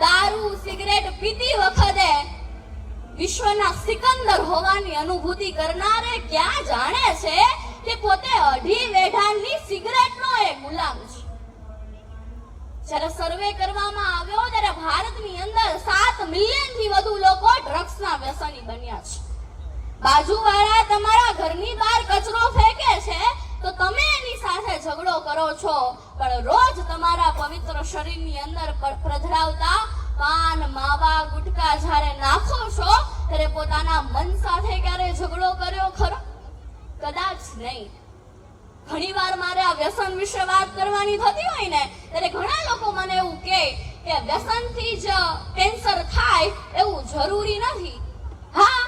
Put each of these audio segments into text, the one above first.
દારૂ સિગરેટ પીતી વખતે વિશ્વના સિકંદર હોવાની અનુભૂતિ કરનારે ક્યાં જાણે છે કે પોતે અઢી વેઢાની સિગરેટનો એક ગુલામ છે. જ્યારે સર્વે કરવામાં આવ્યો ત્યારે ભારતની અંદર 7 મિલિયનથી વધુ લોકો ડ્રગ્સના વ્યસની બન્યા છે. બાજુવાળા તમારા ઘરની બહાર કચરો ફેંકે છે તો તમે એની સાથે ઝઘડો કરો છો, પણ રોજ તમારા પવિત્ર શરીરની અંદર પ્રધરાવતા પાન માવા ગુટકા જ્યારે નાખો છો ત્યારે પોતાના મન સાથે ક્યારે ઝઘડો કર્યો ખરો? કદાચ નહીં. ઘણીવાર મારે આ વ્યસન વિશે વાત કરવાની થતી હોય ને ત્યારે ઘણા લોકો મને એવું કહે કે વ્યસનથી જ કેન્સર થાય એવું જરૂરી નથી. હા,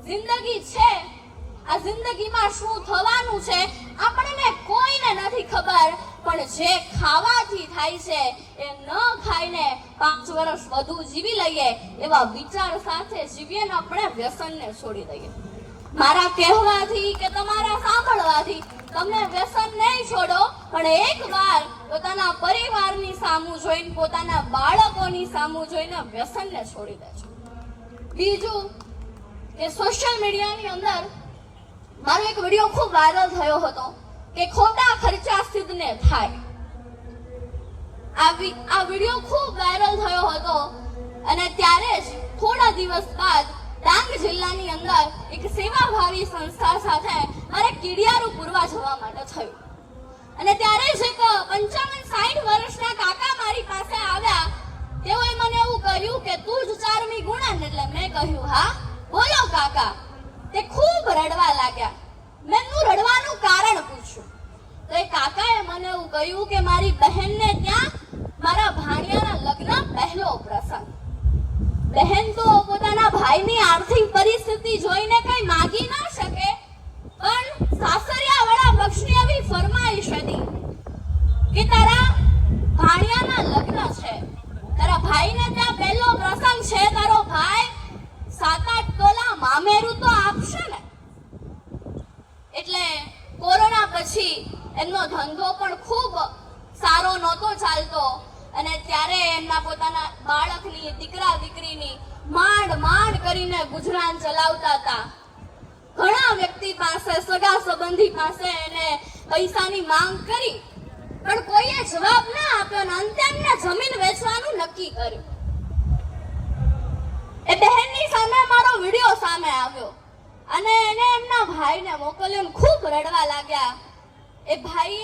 જિંદગી છે, આ જિંદગીમાં શું થવાનું છે આપણને કોઈને નથી ખબર, પણ જે ખાવાથી થાય છે એ ન ખાઈને 5 વર્ષ વધુ જીવી લઈએ એવા વિચાર સાથે જીવીએ ને આપણે વ્યસનને છોડી દઈએ. મારા કહેવાથી કે તમારા સાંભળવાથી તમને વ્યસન નહીં છોડો, પણ એકવાર પોતાના પરિવારની સામું જોઈને પોતાના બાળકોની સામું જોઈને વ્યસનને છોડી દેજો. બીજું કે સોશિયલ મીડિયાની અંદર મારો એક વિડીયો ખૂબ વાયરલ થયો હતો કે ખોટા ખર્ચા સિદ્ધને થાય. આ વિડીયો ખૂબ વાયરલ થયો હતો અને ત્યારે જ થોડા દિવસ બાદ ડાંગ જિલ્લાની અંદર એક સેવાભાવી સંસ્થા સાથે મારે કીડિયારું પૂરવા જવા માટે થયું. અને ત્યારે જ એક 55-60 વર્ષના કાકા મારી પાસે આવ્યા. તેઓએ મને એવું કહ્યું કે તું જ 4મી ગુણન. એટલે મેં કહ્યું હા બોલો કાકા. તે ખૂબ રડવા લાગ્યા. મેં રડવાનું કારણ પૂછ્યું તો એ કાકાએ મને એવું કહ્યું કે મારી બહેનને ત્યાં મારા ભાણિયાના લગ્ન પહેલો પ્રસંગ. બહેન તો પોતાના ભાઈની આર્થિક પરિસ્થિતિ જોઈને કઈ માગી ના શકે, પણ સાસરિયા વાળા પક્ષની એવી ફરમાઈશ હતી કે તારા ભાણિયાના લગ્ન છે, તારા ભાઈને ત્યાં પહેલો પ્રસંગ છે, તારો ભાઈ 7-8 તોલા મામેરું તો આપશે ને. એટલે કોરોના પછી એમનો ધંધો પણ ખૂબ સારો નહોતો ચાલતો અને ત્યારે એમના પોતાના બાળકની દીકરા દીકરીની માંડ કરીને ગુજરાન ચલાવતા હતા. ઘણા વ્યક્તિ પાસે સગા સંબંધી પાસે એને પૈસાની માંગ કરી પણ કોઈએ જવાબ ના આપ્યો અને અંતે એમને જમીન વેચવાનું નક્કી કર્યું. એ બહેનની સામે મારો વિડીયો સામે આવ્યો અને એને એમના ભાઈને મોકલ્યો. ખૂબ રડવા લાગ્યા. એ ભાઈ